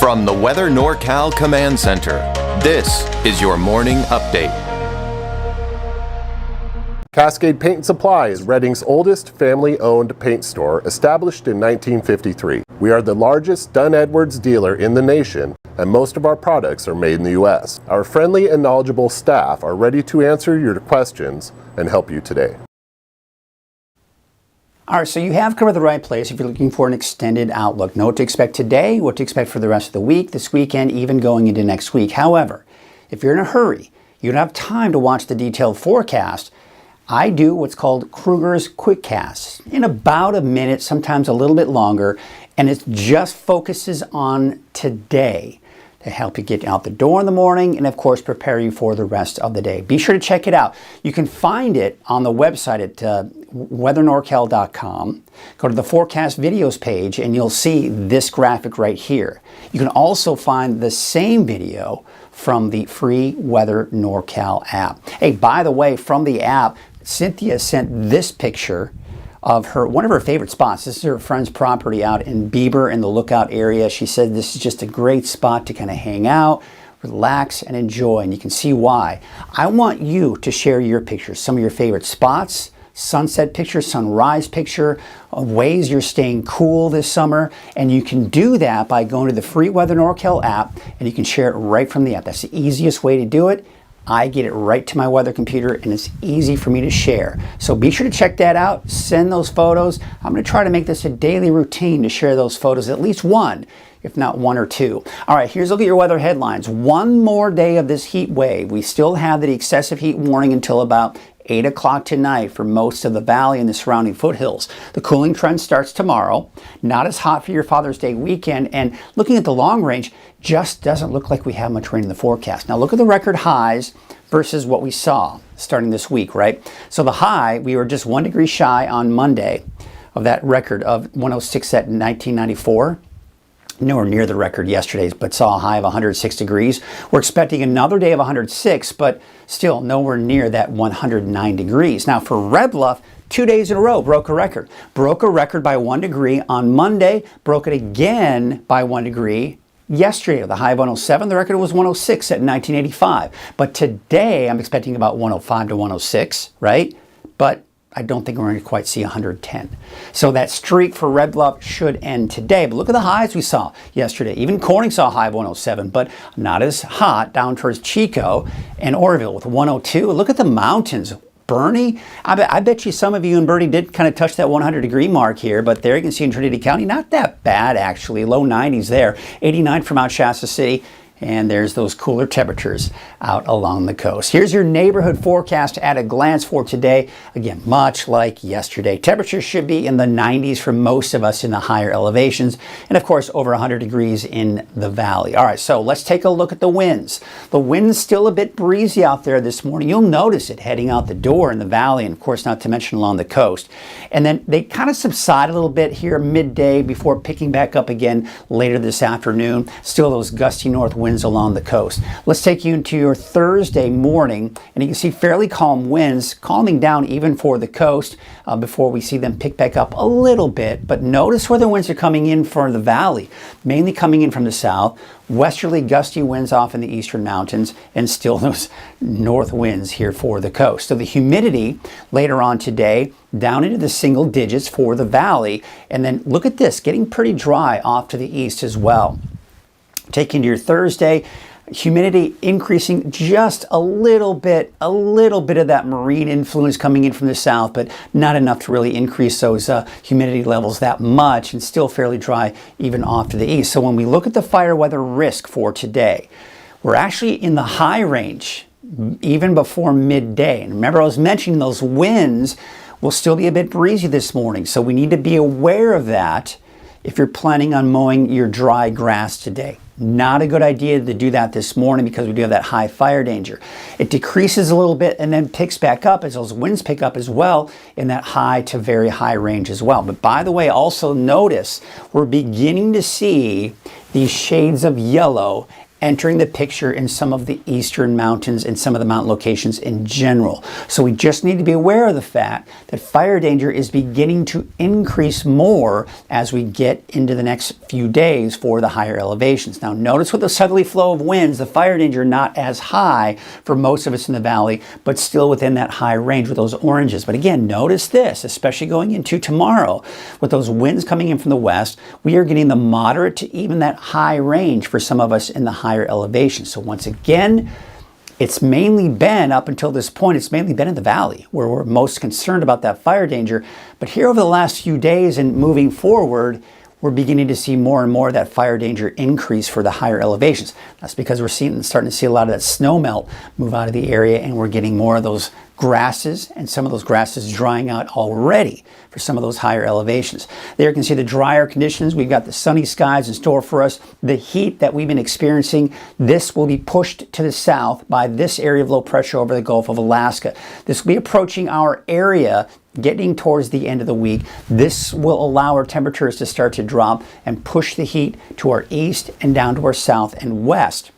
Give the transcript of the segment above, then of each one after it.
From the Weather NorCal Command Center, this is your morning update. Cascade Paint and Supply is Reading's oldest family-owned paint store, established in 1953. We are the largest Dunn Edwards dealer in the nation, and most of our products are made in the U.S. Our friendly and knowledgeable staff are ready to answer your questions and help you today. All right, so you have covered the right place if you're looking for an extended outlook. Know what to expect today, what to expect for the rest of the week, this weekend, even going into next week. However, if you're in a hurry, you don't have time to watch the detailed forecast, I do what's called Kruger's Quick Cast in about a minute, sometimes a little bit longer, and it just focuses on today to help you get out the door in the morning and, of course, prepare you for the rest of the day. Be sure to check it out. You can find it on the website at weathernorcal.com. Go to the forecast videos page and you'll see this graphic right here. You can also find the same video from the free Weather NorCal app. Hey, by the way, from the app, Cynthia sent this picture of one of her favorite spots. This is her friend's property out in Bieber in the Lookout area. She said this is just a great spot to kind of hang out, relax, and enjoy, and you can see why. I want you to share your pictures, some of your favorite spots, sunset picture, sunrise picture, ways you're staying cool this summer, and you can do that by going to the free Weather NorCal app, and you can share it right from the app. That's the easiest way to do it. I get it right to my weather computer, and it's easy for me to share. So be sure to check that out. Send those photos. I'm going to try to make this a daily routine to share those photos, at least one, if not one or two. All right, here's a look at your weather headlines. One more day of this heat wave. We still have the excessive heat warning until about 8 o'clock tonight for most of the valley and the surrounding foothills. The cooling trend starts tomorrow. Not as hot for your Father's Day weekend, and looking at the long range, just doesn't look like we have much rain in the forecast. Now look at the record highs versus what we saw starting this week, right? So the high, we were just 1 degree shy on Monday of that record of 106 at 1994. Nowhere near the record yesterday's, but saw a high of 106 degrees. We're expecting another day of 106, but still nowhere near that 109 degrees. Now for Red Bluff, 2 days in a row broke a record. Broke a record by 1 degree on Monday, broke it again by 1 degree yesterday. The high of 107, the record was 106 at 1985. But today I'm expecting about 105 to 106, right? But I don't think we're going to quite see 110. So that streak for Red Bluff should end today. But look at the highs we saw yesterday. Even Corning saw a high of 107, but not as hot down towards Chico and Oroville with 102. Look at the mountains. Bernie, I bet you some of you in Bernie did kind of touch that 100 degree mark here, but there you can see in Trinity County, not that bad actually. Low 90s there. 89 for Mount Shasta City. And there's those cooler temperatures out along the coast. Here's your neighborhood forecast at a glance for today. Again, much like yesterday. Temperatures should be in the 90s for most of us in the higher elevations. And of course, over 100 degrees in the valley. All right, so let's take a look at the winds. The wind's still a bit breezy out there this morning. You'll notice it heading out the door in the valley, and of course, not to mention along the coast. And then they kind of subside a little bit here midday before picking back up again later this afternoon. Still those gusty north winds along the coast. Let's take you into your Thursday morning, and you can see fairly calm winds, calming down even for the coast before we see them pick back up a little bit. But notice where the winds are coming in for the valley, mainly coming in from the south, westerly gusty winds off in the eastern mountains, and still those north winds here for the coast. So the humidity later on today down into the single digits for the valley, and then look at this, getting pretty dry off to the east as well. Taking to your Thursday, humidity increasing just a little bit of that marine influence coming in from the south, but not enough to really increase those humidity levels that much, and still fairly dry even off to the east. So when we look at the fire weather risk for today, we're actually in the high range even before midday. And remember, I was mentioning those winds will still be a bit breezy this morning, so we need to be aware of that if you're planning on mowing your dry grass today. Not a good idea to do that this morning because we do have that high fire danger. It decreases a little bit and then picks back up as those winds pick up as well in that high to very high range as well. But by the way, also notice we're beginning to see these shades of yellow entering the picture in some of the eastern mountains and some of the mountain locations in general. So we just need to be aware of the fact that fire danger is beginning to increase more as we get into the next few days for the higher elevations. Now notice with the southerly flow of winds, the fire danger not as high for most of us in the valley, but still within that high range with those oranges. But again, notice this, especially going into tomorrow, with those winds coming in from the west, we are getting the moderate to even that high range for some of us in the higher elevations. So once again, it's mainly been, up until this point, it's mainly been in the valley where we're most concerned about that fire danger. But here over the last few days and moving forward, we're beginning to see more and more of that fire danger increase for the higher elevations. That's because we're starting to see a lot of that snow melt move out of the area, and we're getting more of those grasses, and some of those grasses drying out already for some of those higher elevations. There you can see the drier conditions. We've got the sunny skies in store for us. The heat that we've been experiencing, this will be pushed to the south by this area of low pressure over the Gulf of Alaska. This will be approaching our area getting towards the end of the week. This will allow our temperatures to start to drop and push the heat to our east and down to our south and west.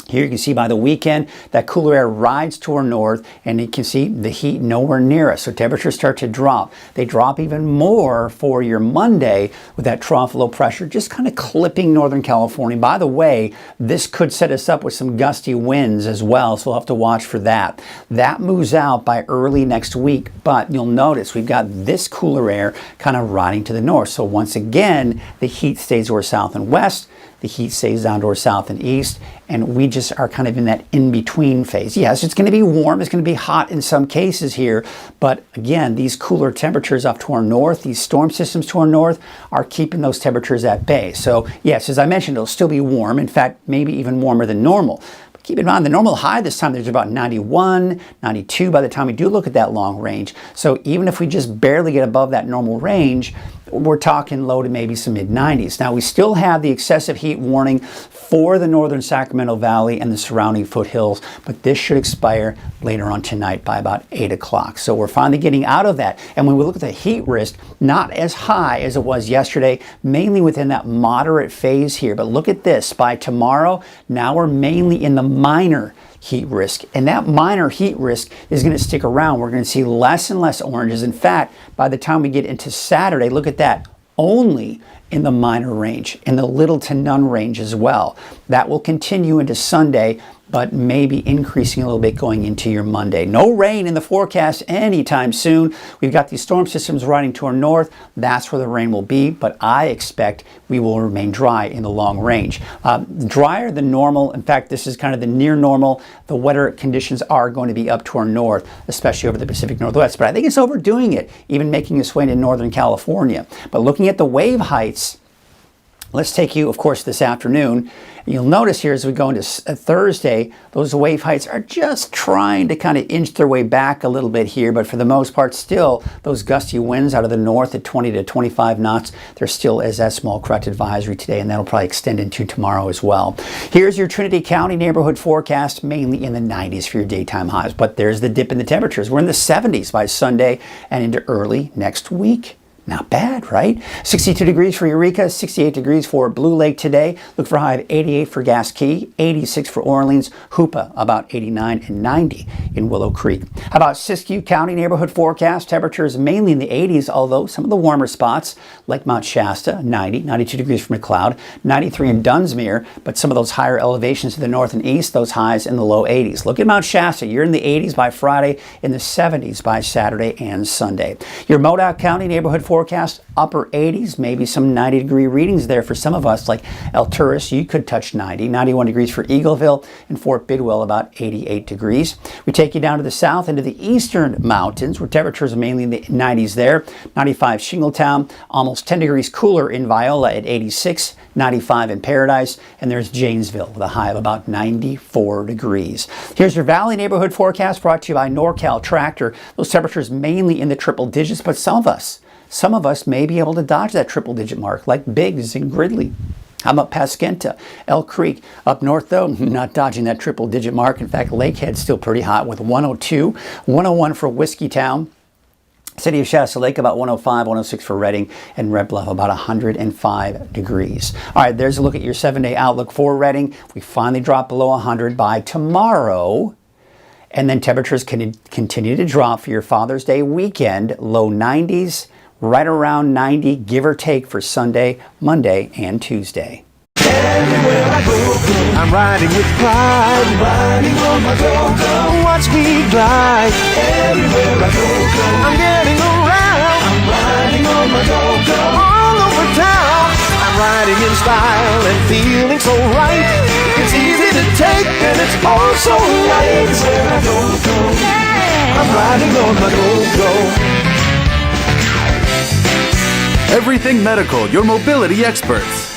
Here you can see by the weekend that cooler air rides to our north, and you can see the heat nowhere near us. So temperatures start to drop. They drop even more for your Monday with that trough low pressure just kind of clipping Northern California. By the way, this could set us up with some gusty winds as well, so we'll have to watch for that. That moves out by early next week, but you'll notice we've got this cooler air kind of riding to the north. So once again, the heat stays to our south and west. The heat stays down to our south and east, and we just are kind of in that in-between phase. Yes, it's going to be warm, it's going to be hot in some cases here, but again, these cooler temperatures up to our north, these storm systems to our north, are keeping those temperatures at bay. So yes, as I mentioned, it'll still be warm, in fact, maybe even warmer than normal. But keep in mind, the normal high this time, there's about 91, 92 by the time we do look at that long range. So even if we just barely get above that normal range, we're talking low to maybe some mid-90s. Now, we still have the excessive heat warning for the northern Sacramento Valley and the surrounding foothills, but this should expire later on tonight by about 8 o'clock. So we're finally getting out of that. And when we look at the heat risk, not as high as it was yesterday, mainly within that moderate phase here. But look at this, by tomorrow, now we're mainly in the minor heat risk, and that minor heat risk is going to stick around. We're going to see less and less oranges. In fact, by the time we get into Saturday, look at that, only in the minor range, in the little to none range as well. That will continue into Sunday, but maybe increasing a little bit going into your Monday. No rain in the forecast anytime soon. We've got these storm systems riding to our north. That's where the rain will be, but I expect we will remain dry in the long range. Drier than normal. In fact, this is kind of the near normal. The wetter conditions are going to be up to our north, especially over the Pacific Northwest. But I think it's overdoing it, even making its way into Northern California. But looking at the wave heights, let's take you, of course, this afternoon. You'll notice here as we go into Thursday, those wave heights are just trying to kind of inch their way back a little bit here, but for the most part, still, those gusty winds out of the north at 20 to 25 knots, there still is that small correct advisory today, and that'll probably extend into tomorrow as well. Here's your Trinity County neighborhood forecast, mainly in the 90s for your daytime highs, but there's the dip in the temperatures. We're in the 70s by Sunday and into early next week. Not bad, right? 62 degrees for Eureka, 68 degrees for Blue Lake today. Look for a high of 88 for Gas Key, 86 for Orleans, Hoopa about 89 and 90 in Willow Creek. How about Siskiyou County neighborhood forecast? Temperatures mainly in the 80s, although some of the warmer spots like Mount Shasta, 90, 92 degrees for McLeod, 93 in Dunsmuir, but some of those higher elevations to the north and east, those highs in the low 80s. Look at Mount Shasta. You're in the 80s by Friday, in the 70s by Saturday and Sunday. Your Modoc County neighborhood forecast, upper 80s, maybe some 90-degree readings there for some of us, like Alturas, you could touch 90, 91 degrees for Eagleville, and Fort Bidwell about 88 degrees. We take you down to the south into the eastern mountains, where temperatures are mainly in the 90s there. 95 Shingletown, almost 10 degrees cooler in Viola at 86, 95 in Paradise, and there's Janesville with a high of about 94 degrees. Here's your Valley neighborhood forecast brought to you by NorCal Tractor. Those temperatures mainly in the triple digits, but some of us may be able to dodge that triple-digit mark, like Biggs and Gridley. How about Paskenta, Elk Creek? Up north, though, not dodging that triple-digit mark. In fact, Lakehead's still pretty hot with 102, 101 for Whiskeytown, City of Shasta Lake about 105, 106 for Redding, and Red Bluff about 105 degrees. All right, there's a look at your 7-day outlook for Redding. We finally drop below 100 by tomorrow. And then temperatures can continue to drop for your Father's Day weekend. Low 90s, right around 90, give or take, for Sunday, Monday, and Tuesday. Everywhere I go, I'm riding with pride. I'm riding on my go-go. Watch me glide. Everywhere I go, I'm getting around. I'm riding on my go-go. All over town, I'm riding in style and feeling so right. It's easy to take and it's all so right. Everywhere I go, I'm riding on my go-go. Everything Medical, your mobility experts.